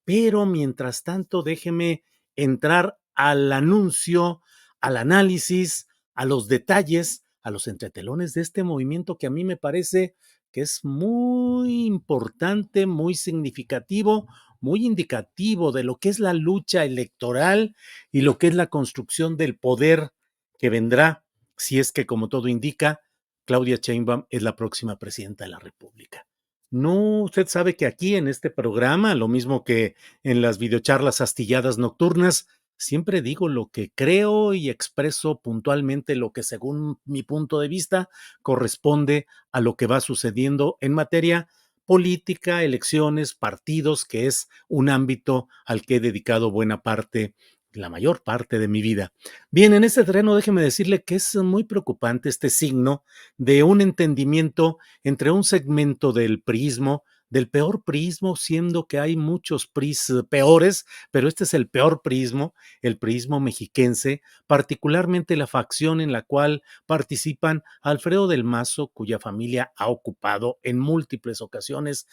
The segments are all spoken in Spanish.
Pero mientras tanto, déjeme entrar al anuncio, al análisis, a los detalles, a los entretelones de este movimiento que a mí me parece que es muy importante, muy significativo, muy indicativo de lo que es la lucha electoral y lo que es la construcción del poder que vendrá, si es que, como todo indica, Claudia Sheinbaum es la próxima presidenta de la República. No, usted sabe que aquí en este programa, lo mismo que en las videocharlas astilladas nocturnas, siempre digo lo que creo y expreso puntualmente lo que según mi punto de vista corresponde a lo que va sucediendo en materia política, elecciones, partidos, que es un ámbito al que he dedicado buena parte, la mayor parte de mi vida. Bien, en este terreno déjeme decirle que es muy preocupante este signo de un entendimiento entre un segmento del priismo, del peor priismo, siendo que hay muchos PRIs peores, pero este es el peor priismo, el priismo mexiquense, particularmente la facción en la cual participan Alfredo del Mazo, cuya familia ha ocupado en múltiples ocasiones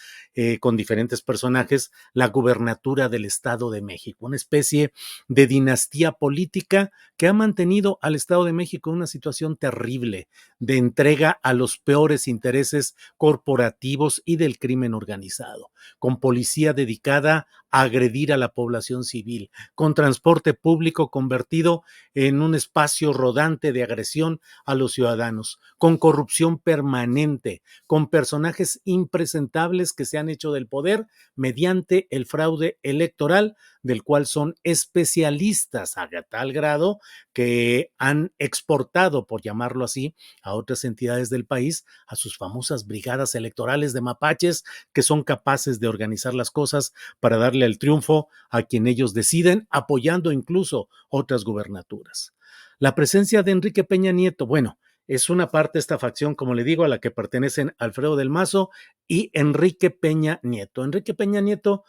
con diferentes personajes la gubernatura del Estado de México, una especie de dinastía política que ha mantenido al Estado de México en una situación terrible de entrega a los peores intereses corporativos y del crimen organizado, con policía dedicada a agredir a la población civil, con transporte público convertido en un espacio rodante de agresión a los ciudadanos, con corrupción permanente, con personajes impresentables que se han hecho del poder mediante el fraude electoral, del cual son especialistas a tal grado que han exportado, por llamarlo así, a otras entidades del país, a sus famosas brigadas electorales de mapaches que son capaces de organizar las cosas para darle el triunfo a quien ellos deciden, apoyando incluso otras gubernaturas. La presencia de Enrique Peña Nieto, bueno, es una parte de esta facción, como le digo, a la que pertenecen Alfredo del Mazo y Enrique Peña Nieto. Enrique Peña Nieto,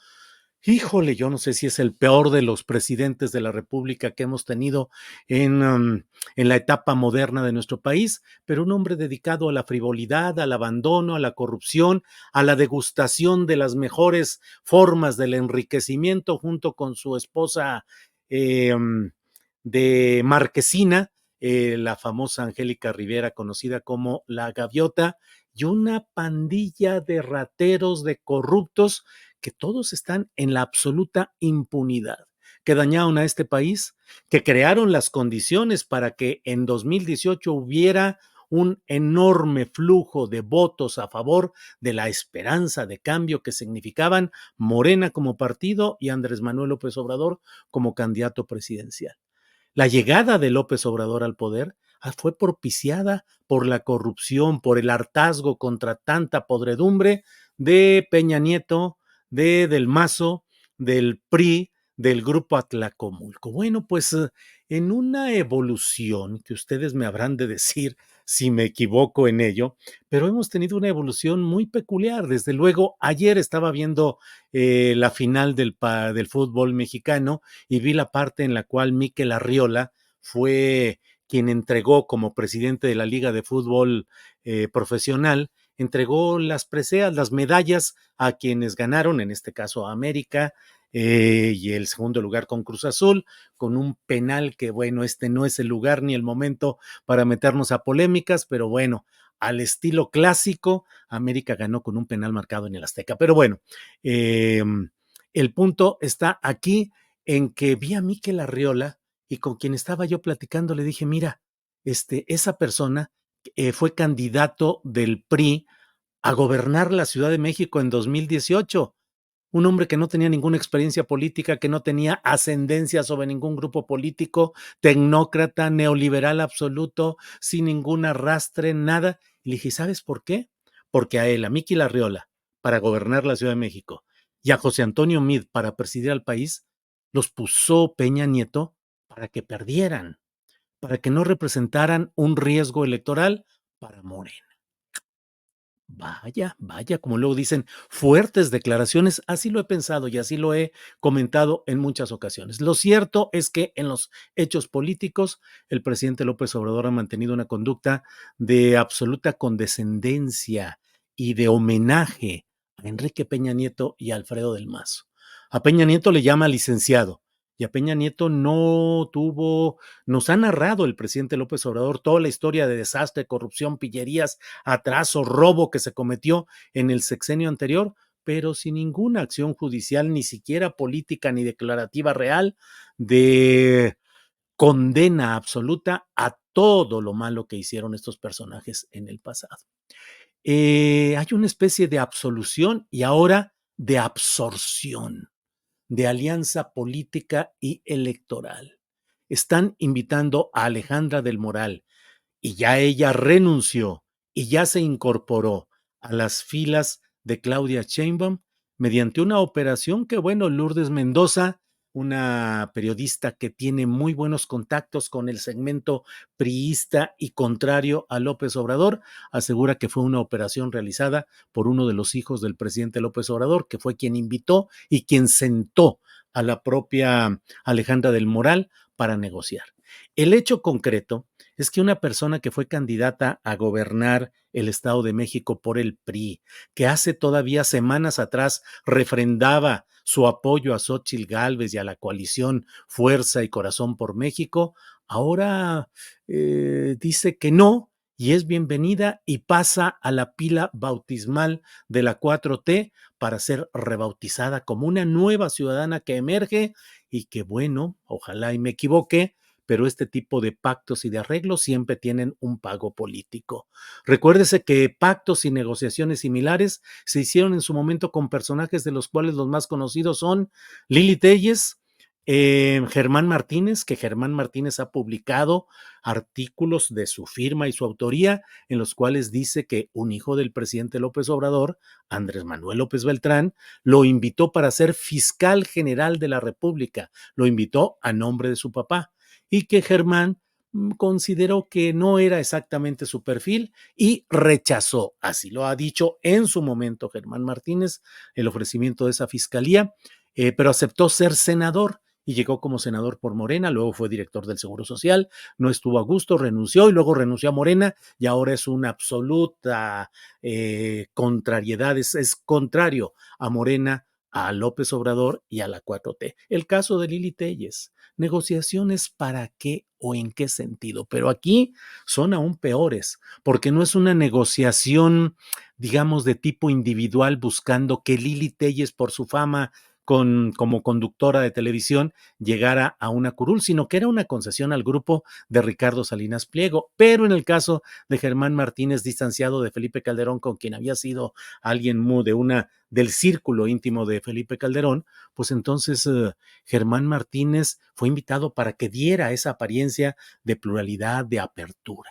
híjole, yo no sé si es el peor de los presidentes de la República que hemos tenido en la etapa moderna de nuestro país, pero un hombre dedicado a la frivolidad, al abandono, a la corrupción, a la degustación de las mejores formas del enriquecimiento junto con su esposa eh, de Marquesina, la famosa Angélica Rivera, conocida como la Gaviota, y una pandilla de rateros, de corruptos, que todos están en la absoluta impunidad, que dañaron a este país, que crearon las condiciones para que en 2018 hubiera un enorme flujo de votos a favor de la esperanza de cambio que significaban Morena como partido y Andrés Manuel López Obrador como candidato presidencial. La llegada de López Obrador al poder fue propiciada por la corrupción, por el hartazgo contra tanta podredumbre de Peña Nieto, de Del Mazo, del PRI, del grupo Atlacomulco. Bueno, pues en una evolución que ustedes me habrán de decir si me equivoco en ello, pero hemos tenido una evolución muy peculiar. Desde luego, ayer estaba viendo la final del fútbol mexicano y vi la parte en la cual Mikel Arriola fue quien entregó como presidente de la Liga de Fútbol Profesional, entregó las preseas, las medallas a quienes ganaron, en este caso a América, y el segundo lugar con Cruz Azul, con un penal que, bueno, este no es el lugar ni el momento para meternos a polémicas, pero bueno, al estilo clásico, América ganó con un penal marcado en el Azteca. Pero bueno, eh, el punto está aquí en que vi a Mikel Arriola y con quien estaba yo platicando le dije, mira, esa persona fue candidato del PRI a gobernar la Ciudad de México en 2018, un hombre que no tenía ninguna experiencia política, que no tenía ascendencia sobre ningún grupo político, tecnócrata, neoliberal absoluto, sin ningún arrastre, nada. Y le dije, ¿sabes por qué? Porque a él, a Miki Larriola, para gobernar la Ciudad de México, y a José Antonio Mid para presidir al país, los puso Peña Nieto para que perdieran, para que no representaran un riesgo electoral para Morena. Vaya, vaya, como luego dicen, fuertes declaraciones. Así lo he pensado y así lo he comentado en muchas ocasiones. Lo cierto es que en los hechos políticos, el presidente López Obrador ha mantenido una conducta de absoluta condescendencia y de homenaje a Enrique Peña Nieto y a Alfredo del Mazo. A Peña Nieto le llama licenciado y a Peña Nieto no tuvo, nos ha narrado el presidente López Obrador toda la historia de desastre, corrupción, pillerías, atraso, robo que se cometió en el sexenio anterior, pero sin ninguna acción judicial, ni siquiera política ni declarativa real de condena absoluta a todo lo malo que hicieron estos personajes en el pasado. Hay una especie de absolución y ahora de absorción, de alianza política y electoral. Están invitando a Alejandra del Moral y ya ella renunció y ya se incorporó a las filas de Claudia Sheinbaum mediante una operación que, bueno, Lourdes Mendoza, una periodista que tiene muy buenos contactos con el segmento priista y contrario a López Obrador, asegura que fue una operación realizada por uno de los hijos del presidente López Obrador, que fue quien invitó y quien sentó a la propia Alejandra del Moral para negociar. El hecho concreto es que una persona que fue candidata a gobernar el Estado de México por el PRI, que hace todavía semanas atrás refrendaba su apoyo a Xóchitl Gálvez y a la coalición Fuerza y Corazón por México, ahora dice que no y es bienvenida y pasa a la pila bautismal de la 4T para ser rebautizada como una nueva ciudadana que emerge y que, bueno, ojalá y me equivoque, pero este tipo de pactos y de arreglos siempre tienen un pago político. Recuérdese que pactos y negociaciones similares se hicieron en su momento con personajes de los cuales los más conocidos son Lili Telles, Germán Martínez, que Germán Martínez ha publicado artículos de su firma y su autoría en los cuales dice que un hijo del presidente López Obrador, Andrés Manuel López Beltrán, lo invitó para ser fiscal general de la República, lo invitó a nombre de su papá y que Germán consideró que no era exactamente su perfil y rechazó, así lo ha dicho en su momento Germán Martínez, el ofrecimiento de esa fiscalía, pero aceptó ser senador y llegó como senador por Morena, luego fue director del Seguro Social, no estuvo a gusto, renunció y luego renunció a Morena y ahora es una absoluta contrariedad, es contrario a Morena, a López Obrador y a la 4T. El caso de Lili Telles, negociaciones para qué o en qué sentido, pero aquí son aún peores, porque no es una negociación, digamos, de tipo individual buscando que Lili Telles por su fama como conductora de televisión llegara a una curul, sino que era una concesión al grupo de Ricardo Salinas Pliego. Pero en el caso de Germán Martínez, distanciado de Felipe Calderón, con quien había sido alguien muy del círculo íntimo de Felipe Calderón, pues entonces Germán Martínez fue invitado para que diera esa apariencia de pluralidad, de apertura.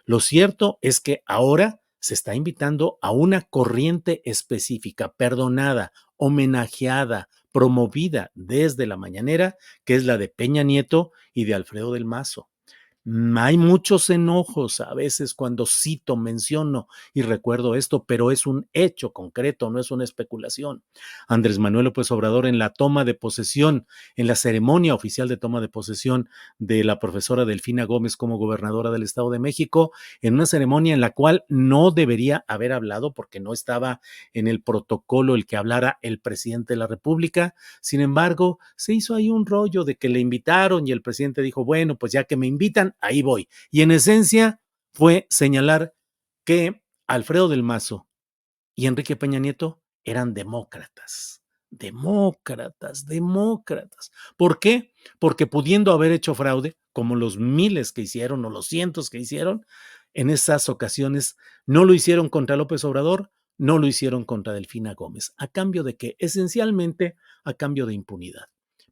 Lo cierto es que ahora se está invitando a una corriente específica, perdonada, homenajeada, promovida desde la mañanera, que es la de Peña Nieto y de Alfredo del Mazo. Hay muchos enojos a veces cuando cito, menciono y recuerdo esto, pero es un hecho concreto, no es una especulación. Andrés Manuel López Obrador en la toma de posesión, en la ceremonia oficial de toma de posesión de la profesora Delfina Gómez como gobernadora del Estado de México, en una ceremonia en la cual no debería haber hablado porque no estaba en el protocolo el que hablara el presidente de la República. Sin embargo, se hizo ahí un rollo de que le invitaron y el presidente dijo, bueno, pues ya que me invitan, ahí voy. Y en esencia fue señalar que Alfredo del Mazo y Enrique Peña Nieto eran demócratas. Demócratas, demócratas. ¿Por qué? Porque pudiendo haber hecho fraude, como los miles que hicieron o los cientos que hicieron, en esas ocasiones no lo hicieron contra López Obrador, no lo hicieron contra Delfina Gómez. ¿A cambio de qué? Esencialmente a cambio de impunidad.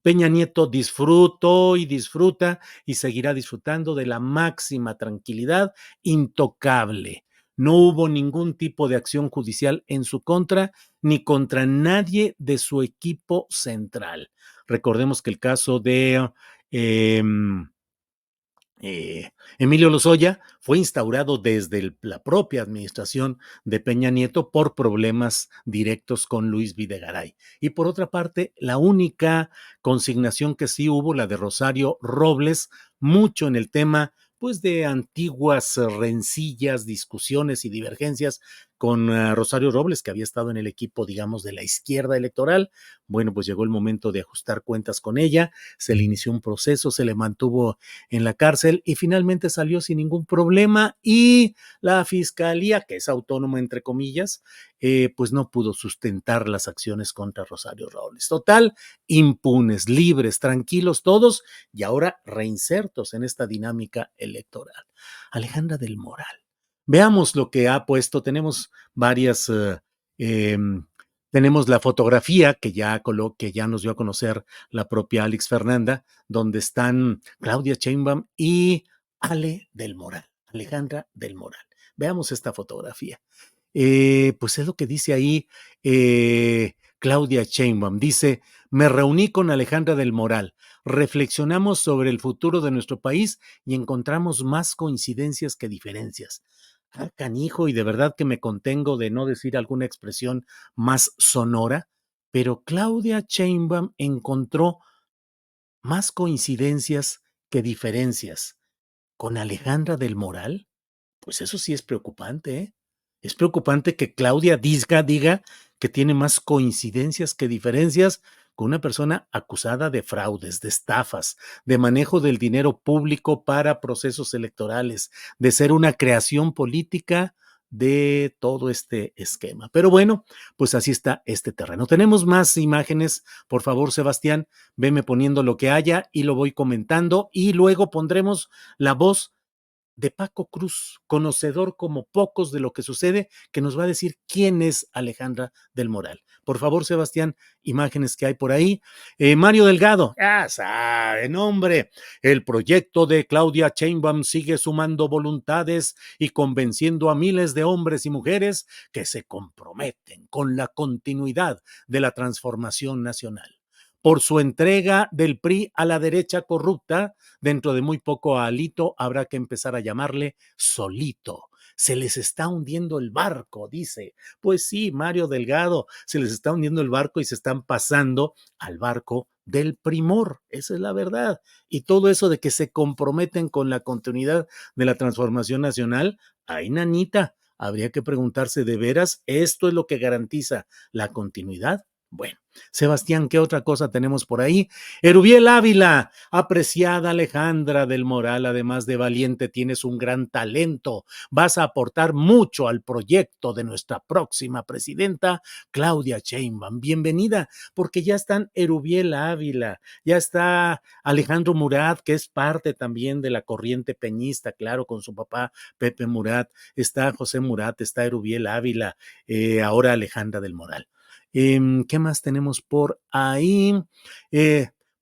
Peña Nieto disfrutó y disfruta y seguirá disfrutando de la máxima tranquilidad, intocable. No hubo ningún tipo de acción judicial en su contra ni contra nadie de su equipo central. Recordemos que el caso de eh, Emilio Lozoya fue instaurado desde la propia administración de Peña Nieto por problemas directos con Luis Videgaray. Y por otra parte, la única consignación que sí hubo, la de Rosario Robles, mucho en el tema pues de antiguas rencillas, discusiones y divergencias con Rosario Robles, que había estado en el equipo, digamos, de la izquierda electoral. Bueno, pues llegó el momento de ajustar cuentas con ella, se le inició un proceso, se le mantuvo en la cárcel y finalmente salió sin ningún problema y la fiscalía, que es autónoma entre comillas, pues no pudo sustentar las acciones contra Rosario Robles. Total, impunes, libres, tranquilos todos y ahora reinsertos en esta dinámica electoral. Alejandra del Moral. Veamos lo que ha puesto. Tenemos varias, eh, tenemos la fotografía que ya nos dio a conocer la propia Alex Fernanda, donde están Claudia Sheinbaum y Ale del Moral, Alejandra del Moral. Veamos esta fotografía. Pues es lo que dice ahí Claudia Sheinbaum. Dice, me reuní con Alejandra del Moral, reflexionamos sobre el futuro de nuestro país y encontramos más coincidencias que diferencias. Ah, canijo, y de verdad que me contengo de no decir alguna expresión más sonora, pero Claudia Sheinbaum encontró más coincidencias que diferencias con Alejandra del Moral. Pues eso sí es preocupante, ¿eh? Es preocupante que Claudia diga que tiene más coincidencias que diferencias con una persona acusada de fraudes, de estafas, de manejo del dinero público para procesos electorales, de ser una creación política de todo este esquema. Pero bueno, pues así está este terreno. Tenemos más imágenes, por favor, Sebastián, veme poniendo lo que haya y lo voy comentando y luego pondremos la voz de Paco Cruz, conocedor como pocos de lo que sucede, que nos va a decir quién es Alejandra del Moral. Por favor, Sebastián, imágenes que hay por ahí. Mario Delgado, ya saben, hombre, el proyecto de Claudia Sheinbaum sigue sumando voluntades y convenciendo a miles de hombres y mujeres que se comprometen con la continuidad de la transformación nacional. Por su entrega del PRI a la derecha corrupta, dentro de muy poco a Alito habrá que empezar a llamarle Solito. Se les está hundiendo el barco, dice. Pues sí, Mario Delgado, se les está hundiendo el barco y se están pasando al barco del primor, esa es la verdad. Y todo eso de que se comprometen con la continuidad de la transformación nacional, ay, nanita, habría que preguntarse de veras, ¿esto es lo que garantiza la continuidad? Bueno, Sebastián, ¿qué otra cosa tenemos por ahí? Erubiel Ávila, apreciada Alejandra del Moral, además de valiente, tienes un gran talento. Vas a aportar mucho al proyecto de nuestra próxima presidenta, Claudia Sheinbaum. Bienvenida, porque ya están Erubiel Ávila, ya está Alejandro Murat, que es parte también de la corriente peñista, claro, con su papá Pepe Murat, está José Murat, está Erubiel Ávila, ahora Alejandra del Moral. ¿Qué más tenemos por ahí?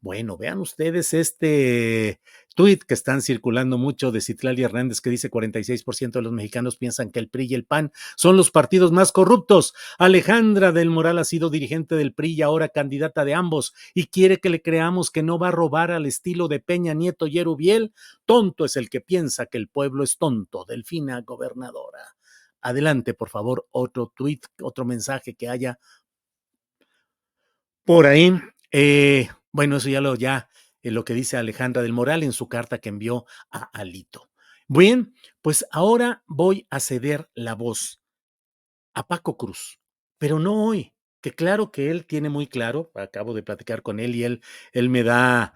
Bueno, vean ustedes este tuit que están circulando mucho de Citlali Hernández que dice 46% de los mexicanos piensan que el PRI y el PAN son los partidos más corruptos. Alejandra del Moral ha sido dirigente del PRI y ahora candidata de ambos y quiere que le creamos que no va a robar al estilo de Peña Nieto y Erubiel. Tonto es el que piensa que el pueblo es tonto. Delfina gobernadora. Adelante, por favor, otro tuit, otro mensaje que haya por ahí. Bueno, eso lo que dice Alejandra del Moral en su carta que envió a Alito. Bien, pues ahora voy a ceder la voz a Paco Cruz, pero no hoy, que claro que él tiene muy claro, acabo de platicar con él y él me da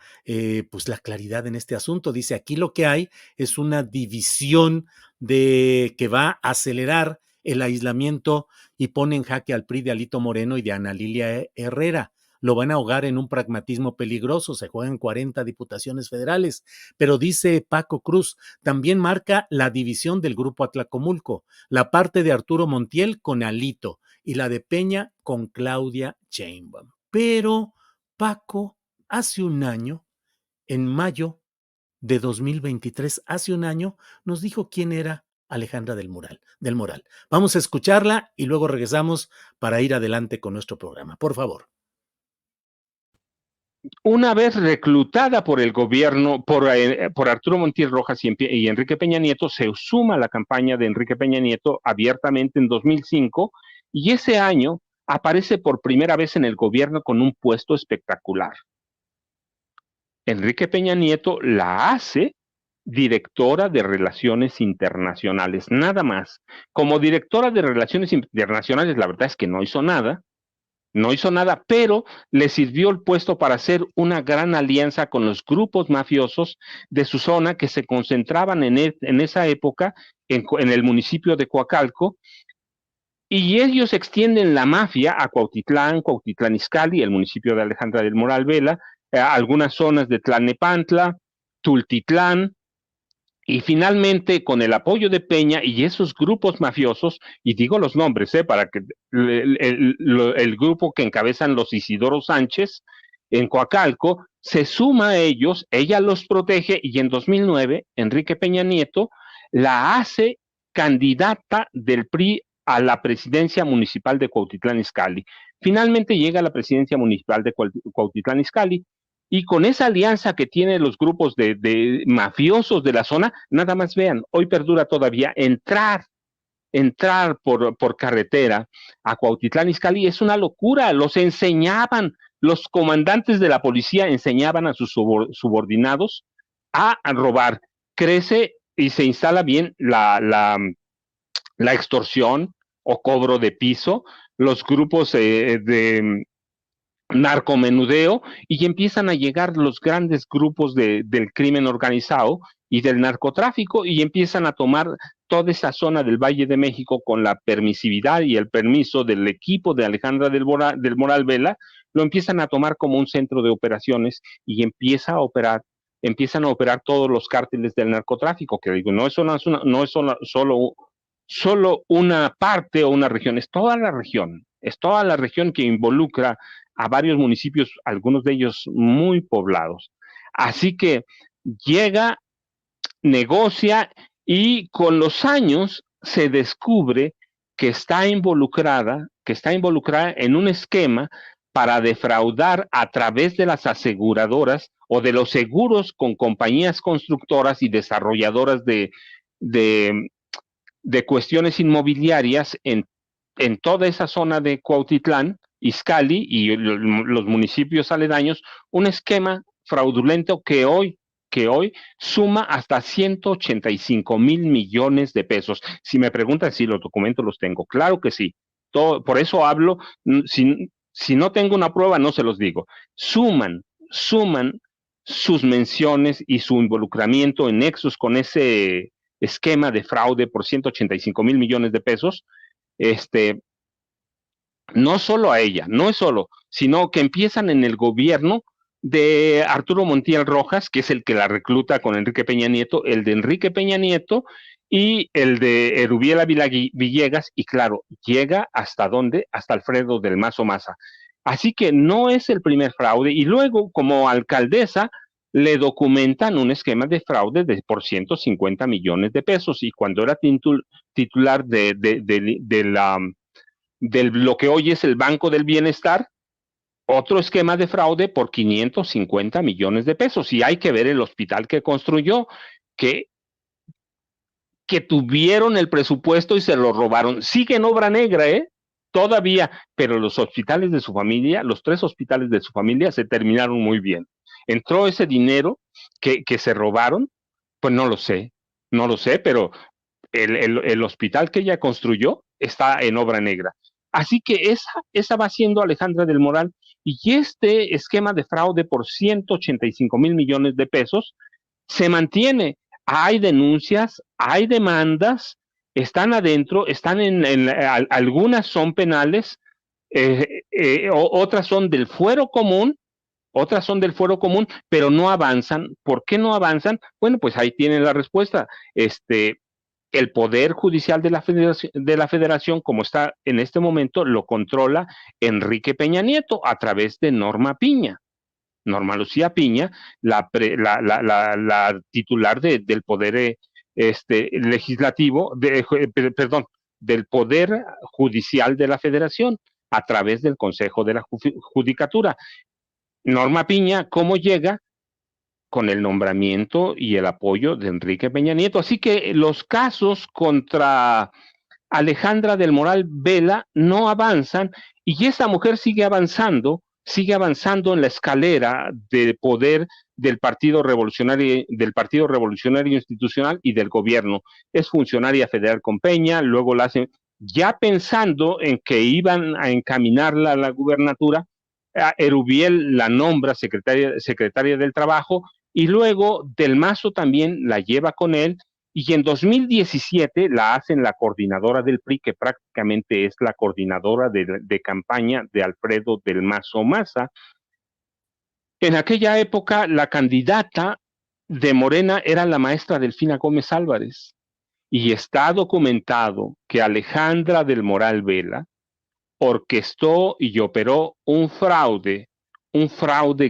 pues la claridad en este asunto. Dice, aquí lo que hay es una división de que va a acelerar el aislamiento y pone en jaque al PRI de Alito Moreno y de Ana Lilia Herrera. Lo van a ahogar en un pragmatismo peligroso, se juegan 40 diputaciones federales, pero dice Paco Cruz, también marca la división del grupo Atlacomulco, la parte de Arturo Montiel con Alito y la de Peña con Claudia Sheinbaum. Pero Paco, hace un año, en mayo de 2023, hace un año, nos dijo quién era Alejandra del Moral. Vamos a escucharla y luego regresamos para ir adelante con nuestro programa. Por favor. Una vez reclutada por el gobierno, por Arturo Montiel Rojas y Enrique Peña Nieto, se suma a la campaña de Enrique Peña Nieto abiertamente en 2005 y ese año aparece por primera vez en el gobierno con un puesto espectacular. Enrique Peña Nieto la hace directora de Relaciones Internacionales, nada más. Como directora de Relaciones Internacionales, la verdad es que no hizo nada, pero le sirvió el puesto para hacer una gran alianza con los grupos mafiosos de su zona que se concentraban en esa época en el municipio de Coacalco, y ellos extienden la mafia a Cuautitlán, Cuautitlán Izcalli, el municipio de Alejandra del Moral Vela, algunas zonas de Tlalnepantla, Tultitlán, y finalmente, con el apoyo de Peña y esos grupos mafiosos, y digo los nombres, para que el grupo que encabezan los Isidoro Sánchez en Coacalco, se suma a ellos, ella los protege, y en 2009, Enrique Peña Nieto la hace candidata del PRI a la presidencia municipal de Cuautitlán Izcalli. Finalmente llega a la presidencia municipal de Cuautitlán Izcalli, y con esa alianza que tienen los grupos de mafiosos de la zona, nada más vean, hoy perdura todavía entrar por carretera a Cuautitlán Izcalli es una locura. Los enseñaban, los comandantes de la policía enseñaban a sus subordinados a robar. Crece y se instala bien la extorsión o cobro de piso, los grupos de narcomenudeo, y empiezan a llegar los grandes grupos del crimen organizado y del narcotráfico, y empiezan a tomar toda esa zona del Valle de México con la permisividad y el permiso del equipo de Alejandra del Moral Vela, lo empiezan a tomar como un centro de operaciones, y empiezan a operar todos los cárteles del narcotráfico, que digo, no es solo una parte o una región, es toda la región que involucra a varios municipios, algunos de ellos muy poblados. Así que llega, negocia, y con los años se descubre que está involucrada en un esquema para defraudar a través de las aseguradoras o de los seguros con compañías constructoras y desarrolladoras de cuestiones inmobiliarias en toda esa zona de Cuautitlán, Izcalli y los municipios aledaños, un esquema fraudulento que hoy suma hasta 185,000 millones de pesos. Si me preguntan si los documentos los tengo, claro que sí. Por eso hablo, si no tengo una prueba, no se los digo. Suman sus menciones y su involucramiento en nexos con ese esquema de fraude por 185,000 millones de pesos, no solo a ella, no es solo, sino que empiezan en el gobierno de Arturo Montiel Rojas, que es el que la recluta con Enrique Peña Nieto, el de Enrique Peña Nieto y el de Erubiel Ávila Villegas, y claro, llega ¿hasta dónde? Hasta Alfredo del Mazo Maza. Así que no es el primer fraude, y luego como alcaldesa le documentan un esquema de fraude por 150 millones de pesos, y cuando era titular de lo que hoy es el Banco del Bienestar, otro esquema de fraude por 550 millones de pesos. Y hay que ver el hospital que construyó, que tuvieron el presupuesto y se lo robaron. Sigue en obra negra, todavía, pero los hospitales de su familia, los 3 hospitales de su familia se terminaron muy bien. ¿Entró ese dinero que se robaron? Pues no lo sé, pero el hospital que ella construyó está en obra negra. Así que esa va siendo Alejandra del Moral, y este esquema de fraude por 185,000 millones de pesos se mantiene. Hay denuncias, hay demandas, están adentro, algunas son penales, otras son del fuero común, pero no avanzan. ¿Por qué no avanzan? Bueno, pues ahí tienen la respuesta. El Poder Judicial de la Federación, como está en este momento, lo controla Enrique Peña Nieto a través de Norma Lucía Piña, la titular del Poder Legislativo, del Poder Judicial de la Federación, a través del Consejo de la Judicatura. Norma Piña, ¿cómo llega? Con el nombramiento y el apoyo de Enrique Peña Nieto. Así que los casos contra Alejandra del Moral Vela no avanzan, y esa mujer sigue avanzando, sigue avanzando en la escalera de poder del Partido Revolucionario Institucional y del gobierno. Es funcionaria federal con Peña, luego la hacen, ya pensando en que iban a encaminarla a la gubernatura, Erubiel la nombra secretaria del Trabajo, y luego Del Mazo también la lleva con él, y en 2017 la hacen la coordinadora del PRI, que prácticamente es la coordinadora de campaña de Alfredo Del Mazo Maza. En aquella época, la candidata de Morena era la maestra Delfina Gómez Álvarez, y está documentado que Alejandra del Moral Vela orquestó y operó un fraude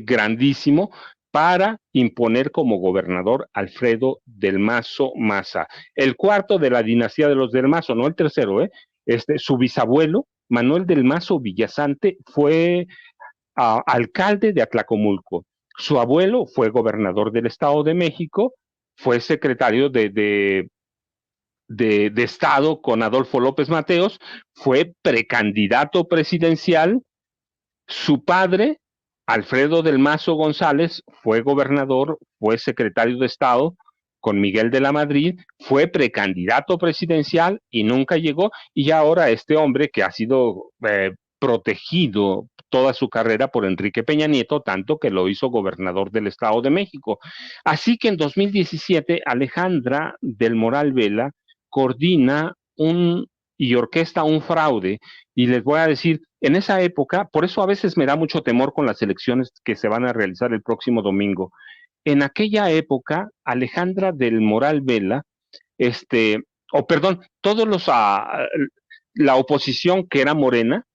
grandísimo para imponer como gobernador Alfredo Del Mazo Maza, el cuarto de la dinastía de los Del Mazo, no el tercero, su bisabuelo, Manuel Del Mazo Villasante, fue alcalde de Atlacomulco. Su abuelo fue gobernador del Estado de México, fue secretario de Estado con Adolfo López Mateos, fue precandidato presidencial. Su padre, Alfredo Del Mazo González, fue gobernador, fue secretario de Estado con Miguel de la Madrid, fue precandidato presidencial y nunca llegó, y ahora este hombre que ha sido protegido toda su carrera por Enrique Peña Nieto, tanto que lo hizo gobernador del Estado de México. Así que en 2017, Alejandra del Moral Vela coordina y orquesta un fraude, y les voy a decir, en esa época, por eso a veces me da mucho temor con las elecciones que se van a realizar el próximo domingo. En aquella época, Alejandra del Moral Vela, todos la oposición que era Morena,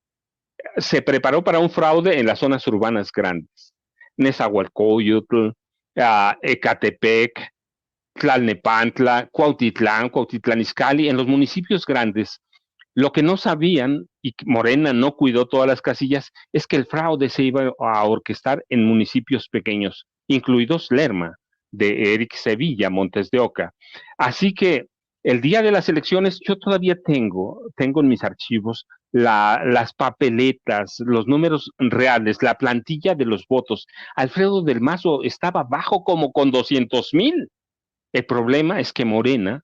se preparó para un fraude en las zonas urbanas grandes. Nezahualcóyotl, Ecatepec, Tlalnepantla, Cuautitlán Izcalli, en los municipios grandes. Lo que no sabían, y Morena no cuidó todas las casillas, es que el fraude se iba a orquestar en municipios pequeños, incluidos Lerma, de Eric Sevilla, Montes de Oca. Así que el día de las elecciones yo todavía tengo en mis archivos las papeletas, los números reales, la plantilla de los votos. Alfredo del Mazo estaba bajo como con 200,000. El problema es que Morena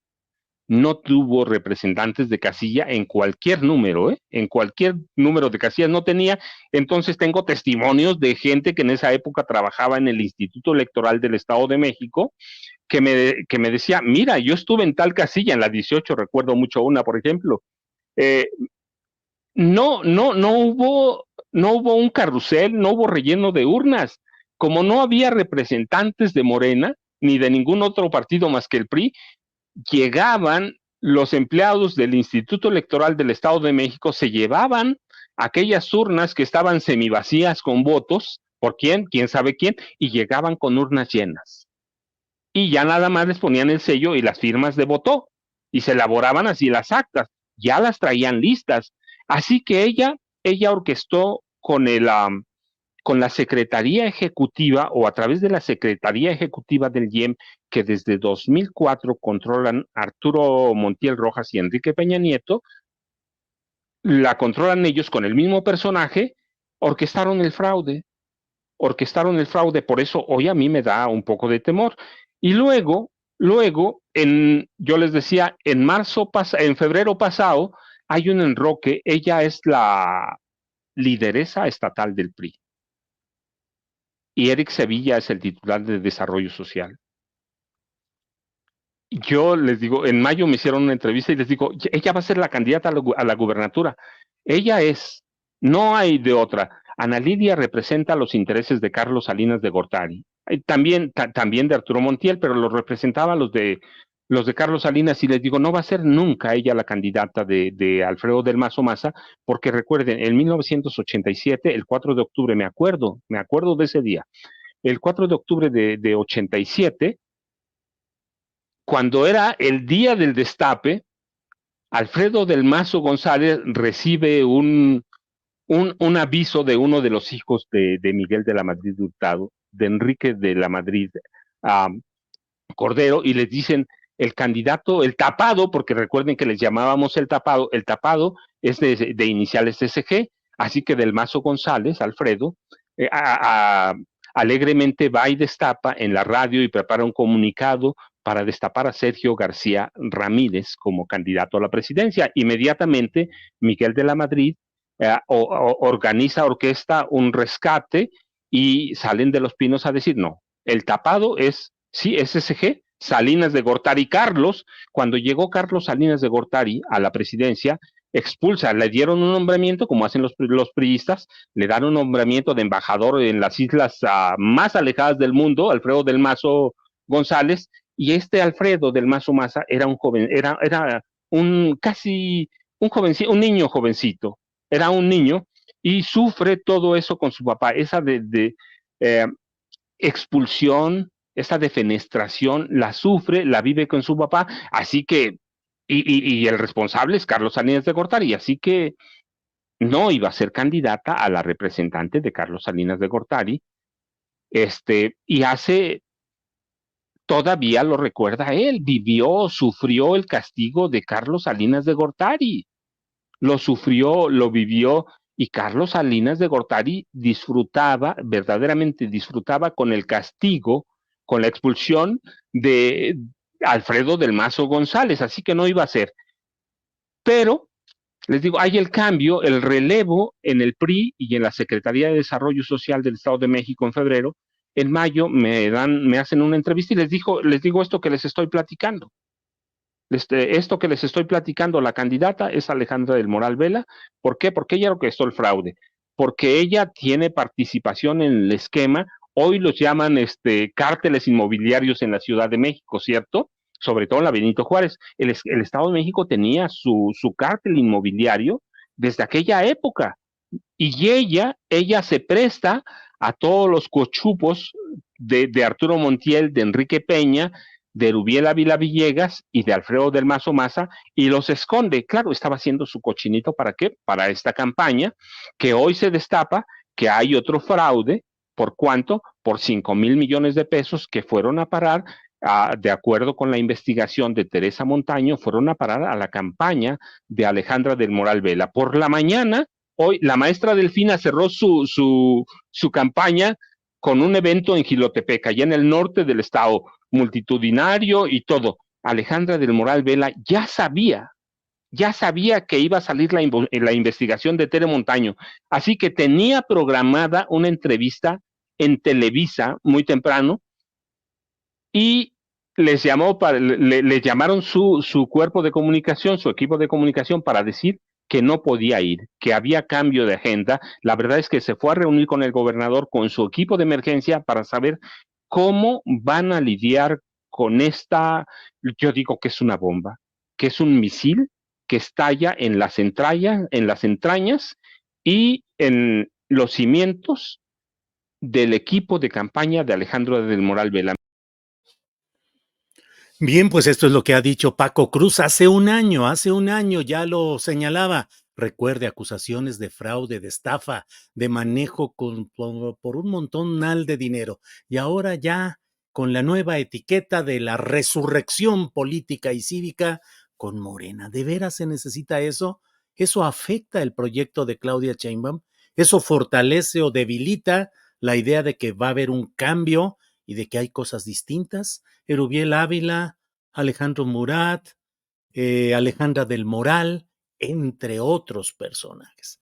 no tuvo representantes de casilla en cualquier número, en cualquier número de casillas no tenía. Entonces tengo testimonios de gente que en esa época trabajaba en el Instituto Electoral del Estado de México, que me decía, mira, yo estuve en tal casilla, en la 18, recuerdo mucho una, por ejemplo. No hubo un carrusel, no hubo relleno de urnas. Como no había representantes de Morena, ni de ningún otro partido más que el PRI, llegaban los empleados del Instituto Electoral del Estado de México, se llevaban aquellas urnas que estaban semivacías con votos, ¿por quién? ¿Quién sabe quién? Y llegaban con urnas llenas. Y ya nada más les ponían el sello y las firmas de voto, y se elaboraban así las actas, ya las traían listas. Así que ella orquestó con la Secretaría Ejecutiva, o a través de la Secretaría Ejecutiva del IEM, que desde 2004 controlan Arturo Montiel Rojas y Enrique Peña Nieto, la controlan ellos con el mismo personaje, orquestaron el fraude, por eso hoy a mí me da un poco de temor. Y luego, yo les decía, en febrero pasado, hay un enroque, ella es la lideresa estatal del PRI. Y Eric Sevilla es el titular de Desarrollo Social. Yo les digo, en mayo me hicieron una entrevista y les digo, ella va a ser la candidata a la gubernatura. Ella es, no hay de otra. Ana Lidia representa los intereses de Carlos Salinas de Gortari, también de Arturo Montiel, pero los representaba los de Carlos Salinas, y les digo, no va a ser nunca ella la candidata de Alfredo del Mazo Maza, porque recuerden, en 1987, el 4 de octubre, me acuerdo de ese día, el 4 de octubre de 87, cuando era el día del destape, Alfredo del Mazo González recibe un aviso de uno de los hijos de Miguel de la Madrid Hurtado, de Enrique de la Madrid Cordero, y les dicen, el candidato, el tapado, porque recuerden que les llamábamos el tapado es de iniciales SG, así que del Mazo González, Alfredo, alegremente va y destapa en la radio y prepara un comunicado para destapar a Sergio García Ramírez como candidato a la presidencia. Inmediatamente, Miguel de la Madrid organiza, orquesta un rescate y salen de Los Pinos a decir, no, el tapado es, sí, SSG, Salinas de Gortari. Carlos, cuando llegó Carlos Salinas de Gortari a la presidencia, expulsa, le dieron un nombramiento, como hacen los priistas, le dan un nombramiento de embajador en las islas más alejadas del mundo, Alfredo del Mazo González, y este Alfredo del Mazo Maza era un joven, era un casi un jovencito, un niño jovencito, era un niño, y sufre todo eso con su papá, esa de expulsión, esa defenestración, la sufre, la vive con su papá, así que, y el responsable es Carlos Salinas de Gortari, así que no iba a ser candidata a la representante de Carlos Salinas de Gortari, y hace, todavía lo recuerda él, vivió, sufrió el castigo de Carlos Salinas de Gortari, lo sufrió, lo vivió, y Carlos Salinas de Gortari disfrutaba, verdaderamente disfrutaba con el castigo, con la expulsión de Alfredo del Mazo González, así que no iba a ser. Pero, les digo, hay el cambio, el relevo en el PRI y en la Secretaría de Desarrollo Social del Estado de México en febrero. En mayo me hacen una entrevista y les digo esto que les estoy platicando. Esto que les estoy platicando, la candidata es Alejandra del Moral Vela. ¿Por qué? Porque ella orquestó el fraude, porque ella tiene participación en el esquema. Hoy los llaman cárteles inmobiliarios en la Ciudad de México, ¿cierto? Sobre todo en la Benito Juárez. El Estado de México tenía su cártel inmobiliario desde aquella época. Y ella se presta a todos los cochupos de Arturo Montiel, de Enrique Peña, de Rubiel Ávila Villegas y de Alfredo del Mazo Maza, y los esconde. Claro, estaba haciendo su cochinito, ¿para qué? Para esta campaña, que hoy se destapa que hay otro fraude. ¿Por cuánto? Por 5,000 millones de pesos que fueron a parar, de acuerdo con la investigación de Teresa Montaño, fueron a parar a la campaña de Alejandra del Moral Vela. Por la mañana, hoy, la maestra Delfina cerró su campaña con un evento en Jilotepec, allá en el norte del estado, multitudinario y todo. Alejandra del Moral Vela ya sabía que iba a salir la investigación de Tere Montaño, así que tenía programada una entrevista en Televisa muy temprano y le llamaron su cuerpo de comunicación, su equipo de comunicación, para decir que no podía ir, que había cambio de agenda. La verdad es que se fue a reunir con el gobernador, con su equipo de emergencia, para saber cómo van a lidiar con esta, yo digo que es una bomba, que es un misil que estalla en las entrañas y en los cimientos del equipo de campaña de Alejandro del Moral Vela. Bien, pues esto es lo que ha dicho Paco Cruz hace un año ya lo señalaba. Recuerde acusaciones de fraude, de estafa, de manejo por un montonal de dinero. Y ahora ya con la nueva etiqueta de la resurrección política y cívica con Morena. ¿De veras se necesita eso? ¿Eso afecta el proyecto de Claudia Sheinbaum? ¿Eso fortalece o debilita la idea de que va a haber un cambio y de que hay cosas distintas? Erubiel Ávila, Alejandro Murat, Alejandra del Moral, entre otros personajes.